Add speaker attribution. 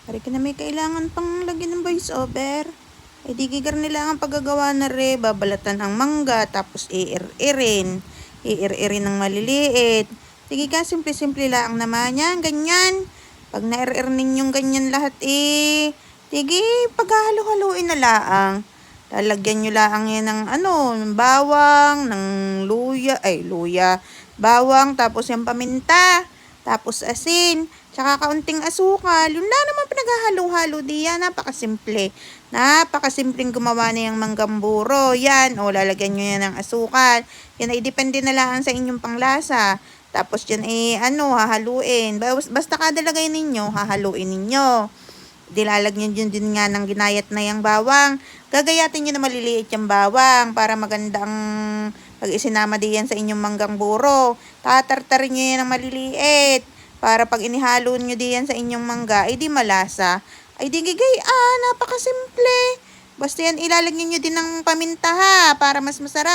Speaker 1: Pare ka na may kailangan pang lagyan ng voice over. Eh di gigar nila ang paggagawa na re, babalatan ang mangga, tapos iir-irin. Iir-irin ng maliliit. Sige ka, simple-simple lang naman yan, ganyan. Pag nair-ir ninyong ganyan lahat sige, paghahalo-haluin na laang. Lalagyan nyo laang yan ng ng bawang, ng luya, bawang, tapos yung paminta, tapos asin, tsaka kaunting asukal. Yun lang naman pinaghahalo-halo diyan. Napakasimple. Napakasimpleng gumawa na yung manggamburo. Yan, lalagyan nyo yan ng asukal. Yan ay depende na lang sa inyong panglasa. Tapos yan hahaluin. Basta kada lagay ninyo, hahaluin ninyo. Dilalagyan nyo din nga ng ginayat na yung bawang. Gagayatin nyo na maliliit yung bawang para maganda ang pag isinama diyan sa inyong manggang buro. Tatartarin nyo yan ng maliliit para pag inihalo nyo diyan sa inyong mangga, ay di malasa. Ay di gigay, napakasimple. Basta yan ilalagyan nyo din ng paminta ha, para mas masarap.